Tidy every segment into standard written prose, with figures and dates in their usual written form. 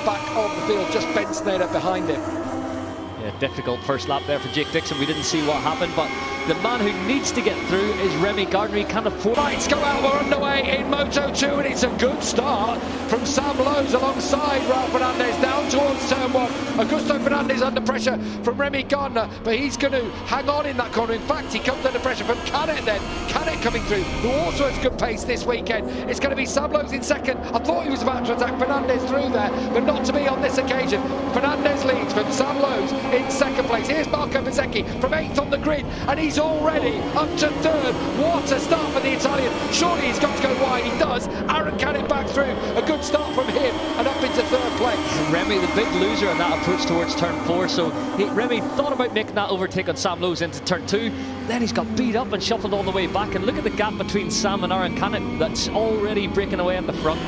Back of the field, just Ben Snyder behind him. Yeah, difficult first lap there for Jake Dixon. We didn't see what happened, but the man who needs to get through is Remy Gardner. He can't afford. Lights go out, we're underway in Moto2, and it's a good start from Sam Lowe's alongside Raul Fernandez down towards turn one. Augusto Fernandez under pressure from Remy Gardner, but he's going to hang on in that corner. In fact, he comes under pressure from Canet then. Canet coming through, who also has good pace this weekend. It's going to be Sam Lowe's in second. I thought he was about to attack Fernandez through there, but not to be on this occasion. Fernandez leads from Sam Lowe's in second place. Here's Marco Bezzecchi from 8th on the grid, and he's already up to third. What a start for the Italian. Surely he's got to go wide. He does. Aaron Canet back through. A good start from him and up into third place. Remy, the big loser in that approach towards turn 4. So Remy thought about making that overtake on Sam Lowe's into turn 2. Then he's got beat up and shuffled all the way back. And look at the gap between Sam and Aaron Canet. That's already breaking away in the front.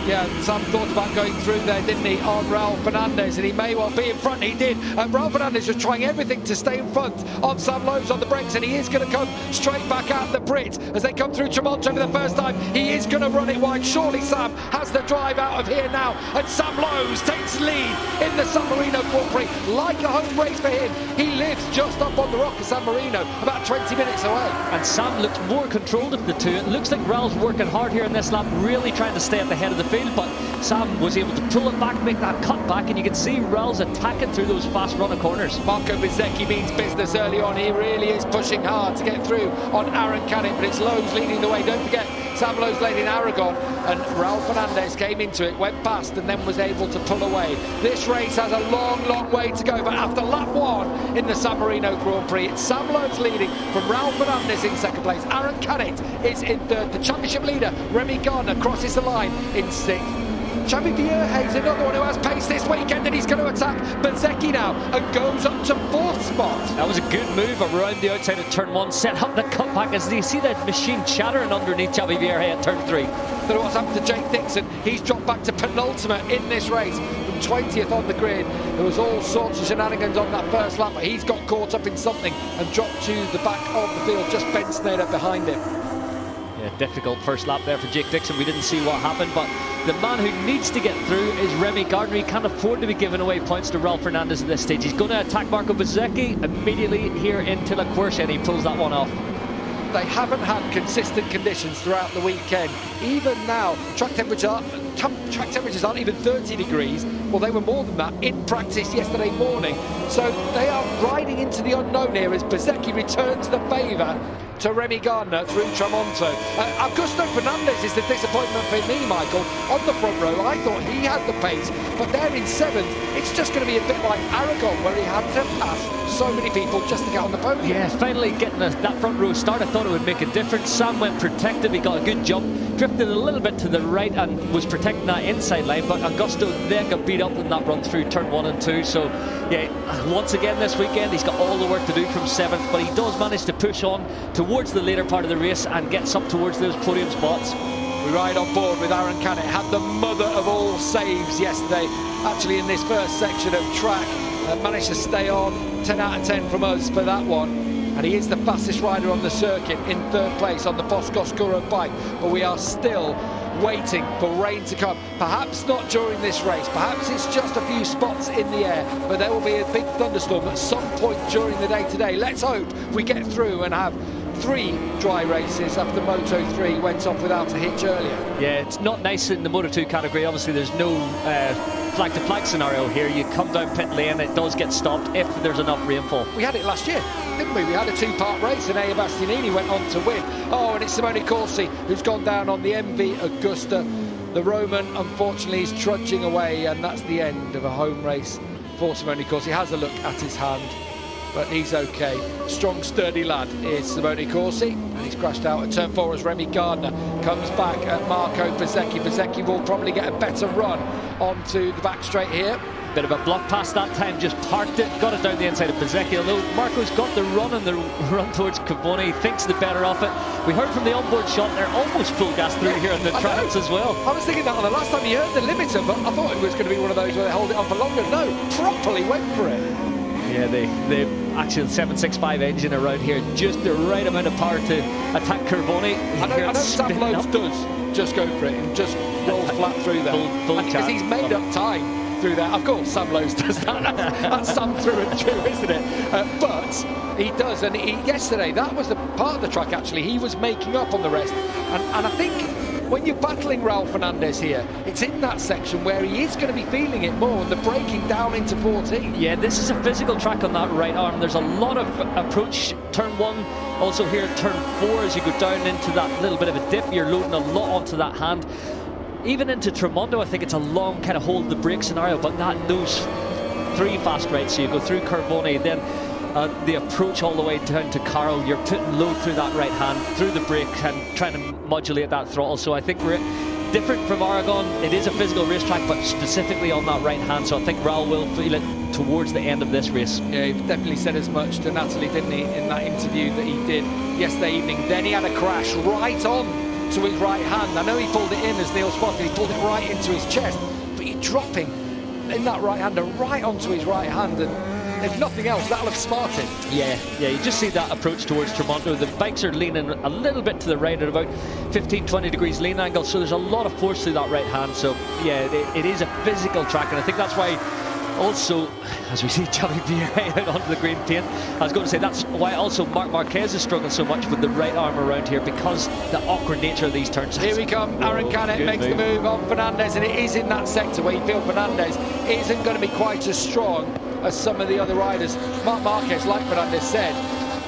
Yeah, Sam thought about going through there, didn't he, on Raul Fernandez, and he may well be in front. He did. Raul Fernandez was trying everything to stay in front on Sam Lowe's on the brakes, and he is going to come straight back at the Brit as they come through Tremonto for the first time. He is going to run it wide. Surely Sam has the drive out of here now, and Sam Lowe's takes lead in the San Marino Grand Prix. Like a home race for him. He lives just up on the rock of San Marino, about 20 minutes away. And Sam looks more controlled of the two. It looks like Raul's working hard here in this lap, really trying to stay at the head of the field, but Sam was able to pull it back, make that cut back, and you can see Raul's attacking through those fast running corners. Marco Bezzecchi means business early on. He really is pushing hard to get through on Aaron Canet, but it's Lowe's leading the way. Don't forget, Sam Lowe's led in Aragon, and Raul Fernandez came into it, went past, and then was able to pull away. This race has a long, long way to go, but after lap 1 in the San Marino Grand Prix, it's Sam Lowe's leading from Raul Fernandez in second place. Aaron Canet is in third. The championship leader, Remy Gardner, crosses the line in 6th. Xavi Vierge's another one who has pace this weekend, and he's going to attack Bezzecchi now and goes up to 4th spot. That was a good move around the outside of turn 1, set up the cutback as you see that machine chattering underneath Xavi Vierge at turn 3. But what's happened to Jake Dixon? He's dropped back to penultimate in this race from 20th on the grid. There was all sorts of shenanigans on that first lap, but he's got caught up in something and dropped to the back of the field, just Ben Snyder behind him. Yeah, difficult first lap there for Jake Dixon. We didn't see what happened, but the man who needs to get through is Remy Gardner. He can't afford to be giving away points to Raul Fernandez at this stage. He's going to attack Marco Bezzecchi immediately here into La Quercia, and he pulls that one off. They haven't had consistent conditions throughout the weekend. Even now, track temperatures aren't even 30 degrees. Well, they were more than that in practice yesterday morning. So they are riding into the unknown here as Bezzecchi returns the favour to Remy Gardner through Tremonto. Augusto Fernandez is the disappointment for me, Michael. On the front row, I thought he had the pace, but there in 7th, it's just going to be a bit like Aragon, where he had to pass so many people just to get on the podium. Yeah, finally getting that front row start, I thought it would make a difference. Sam went protective, he got a good jump, drifted a little bit to the right and was protecting that inside line, but Augusto then got beat up in that run through turn 1 and 2. So yeah, once again this weekend he's got all the work to do from 7th, but he does manage to push on towards the later part of the race and gets up towards those podium spots. We ride on board with Aaron Canet. Had the mother of all saves yesterday, actually in this first section of track. Managed to stay on, 10 out of 10 from us for that one. And he is the fastest rider on the circuit in 3rd place on the Bosco bike. But we are still waiting for rain to come. Perhaps not during this race. Perhaps it's just a few spots in the air. But there will be a big thunderstorm at some point during the day today. Let's hope we get through and have 3 dry races after Moto3 went off without a hitch earlier. Yeah, it's not nice in the Moto2 category. Obviously, there's no flag-to-flag scenario here. You come down pit lane, it does get stopped if there's enough rainfall. We had it last year, didn't we? We had a 2-part race, and Eia Bastianini went on to win. Oh, and it's Simone Corsi who's gone down on the MV Augusta. The Roman, unfortunately, is trudging away, and that's the end of a home race for Simone Corsi. He has a look at his hand, but he's okay. Strong, sturdy lad is Simone Corsi, and he's crashed out at turn 4 as Remy Gardner comes back at Marco Bezzecchi. Bezzecchi will probably get a better run onto the back straight here. Bit of a block pass that time, just parked it, got it down the inside of Bezzecchi, although Marco's got the run and the run towards Cavoni, thinks the better of it. We heard from the onboard shot, they're almost full gas through here in the tracks as well. I was thinking that on the last time you heard the limiter, but I thought it was going to be one of those where they hold it on for longer. No, properly went for it. Yeah, the actual 765 engine around here, just the right amount of power to attack Carboni. I know Sam Lowe's does just go for it and just roll flat through there. Full because he's made up time. through there. Of course, Sam Lowe's does that. That's Sam through and through, isn't it? But he does, and yesterday, that was the part of the track, actually, he was making up on the rest. And I think when you're battling Raul Fernandez here, it's in that section where he is going to be feeling it more, and the braking down into 14. Yeah, this is a physical track on that right arm. There's a lot of approach. Turn 1, also here turn 4, as you go down into that little bit of a dip, you're loading a lot onto that hand. Even into Tremondo, I think it's a long kind of hold the brake scenario, but those 3 fast rights, so you go through Carboni, then the approach all the way down to Caro, you're putting load through that right hand, through the brake, and trying to modulate that throttle. So I think we're different from Aragon. It is a physical racetrack, but specifically on that right hand, so I think Raul will feel it towards the end of this race. Yeah, he definitely said as much to Natalie, didn't he, in that interview that he did yesterday evening. Then he had a crash right on to his right hand. I know he pulled it in, as Neil spotted, he pulled it right into his chest, but you're dropping in that right hander right onto his right hand, and if nothing else, that'll have smarted. Yeah, you just see that approach towards Tremondo. The bikes are leaning a little bit to the right at about 15-20 degrees lean angle, so there's a lot of force through that right hand. So yeah, it is a physical track, and I think that's why also, as we see Xavi Vierge out onto the green paint, I was going to say that's why also Marc Marquez is struggling so much with the right arm around here, because the awkward nature of these turns. Here we come, Aaron Canet makes the move on Fernandez, and it is in that sector where you feel Fernandez isn't going to be quite as strong as some of the other riders. Marc Marquez, like Fernandez said,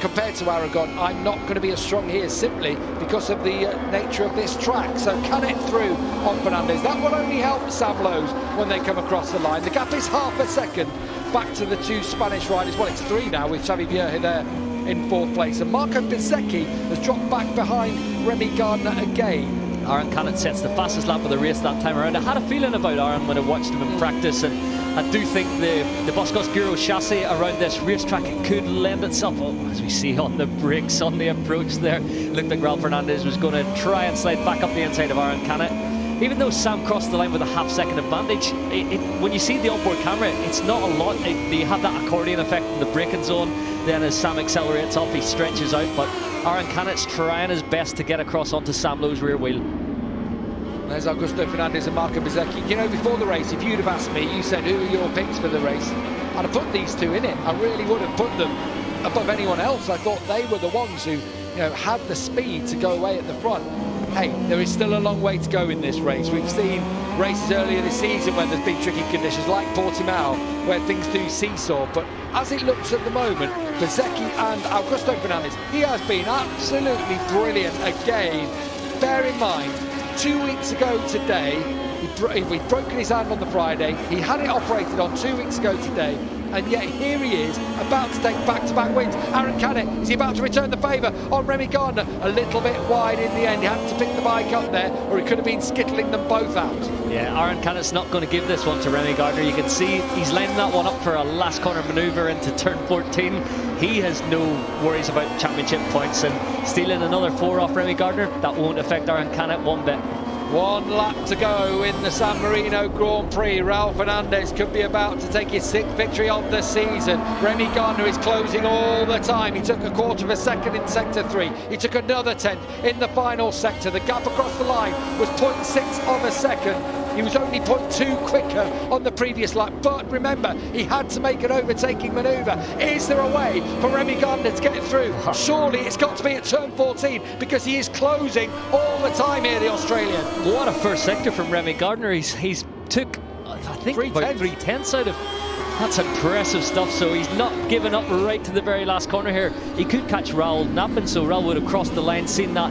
compared to Aragon, I'm not going to be as strong here simply because of the nature of this track. So Canet through on Fernandez. That will only help Sam Lowe's when they come across the line. The gap is half a second back to the 2 Spanish riders. Well, it's 3 now with Xavi Vierge there in 4th place. And Marco Bezzecchi has dropped back behind Remy Gardner again. Aaron Canet sets the fastest lap of the race that time around. I had a feeling about Aaron when I watched him in practice, and I do think the Boscos-Giro chassis around this racetrack, it could lend itself, as we see on the brakes on the approach there. It looked like Raul Fernandez was going to try and slide back up the inside of Aaron Canet. Even though Sam crossed the line with a half-second advantage, when you see the onboard camera, it's not a lot. You have that accordion effect in the braking zone. Then as Sam accelerates up, he stretches out, but Aaron Canet's trying his best to get across onto Sam Lowe's rear wheel. There's Augusto Fernandez and Marco Bezzecchi. You know, before the race, if you'd have asked me, you said, who are your picks for the race? I'd have put these 2 in it. I really would have put them above anyone else. I thought they were the ones who, had the speed to go away at the front. Hey, there is still a long way to go in this race. We've seen races earlier this season when there's been tricky conditions, like Portimao, where things do seesaw. But as it looks at the moment, Bezzecchi and Augusto Fernandez, he has been absolutely brilliant again. Bear in mind, 2 weeks ago today, he'd broken his hand on the Friday. He had it operated on 2 weeks ago today, and yet here he is about to take back-to-back wins. Aaron Canet, is he about to return the favour on Remy Gardner? A little bit wide in the end. He had to pick the bike up there, or he could have been skittling them both out. Yeah, Aaron Canet's not going to give this one to Remy Gardner. You can see he's lining that one up for a last corner manoeuvre into turn 14. He has no worries about championship points, and stealing another 4 off Remy Gardner, that won't affect Aaron Canet one bit. 1 lap to go in the San Marino Grand Prix. Raul Fernandez could be about to take his 6th victory of the season. Remy Gardner is closing all the time. He took a 1/4 of a second in sector 3. He took another 10th in the final sector. The gap across the line was 0.6 of a second. He was only 0.2 quicker on the previous lap, but remember, he had to make an overtaking manoeuvre. Is there a way for Remy Gardner to get through? Surely it's got to be at turn 14, because he is closing all the time here, the Australian. What a first sector from Remy Gardner. He's took, I think, about 3/10 out of. That's impressive stuff. So he's not giving up right to the very last corner here. He could catch Raul napping, so Raul would have crossed the line, seen that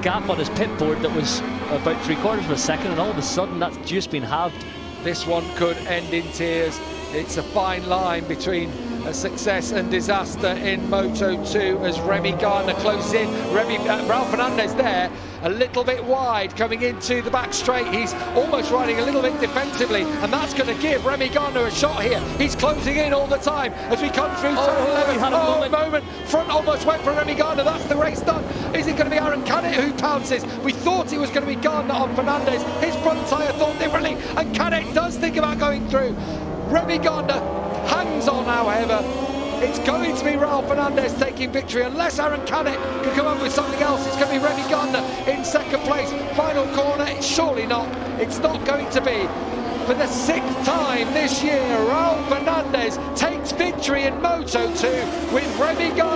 gap on his pit board that was about 3/4 of a second, and all of a sudden that's just been halved. This one could end in tears. It's a fine line between success and disaster in Moto2 as Remy Gardner closes in. Raul Fernandez there, a little bit wide coming into the back straight. He's almost riding a little bit defensively, and that's going to give Remy Gardner a shot here. He's closing in all the time as we come through turn 11. Moment. Front almost went for Remy Gardner. That's the race done. Is it going to be Aaron Canet who pounces? We thought it was going to be Gardner on Fernandez. His front tyre thought differently, and Canet does think about going through. Remy Gardner hangs on, however. It's going to be Raul Fernandez taking victory. Unless Aaron Canet can come up with something else, it's going to be Remy Gardner in second place. Final corner, surely not. It's not going to be For the 6th time this year, Raul Fernandez takes victory in Moto2 with Remy Gardner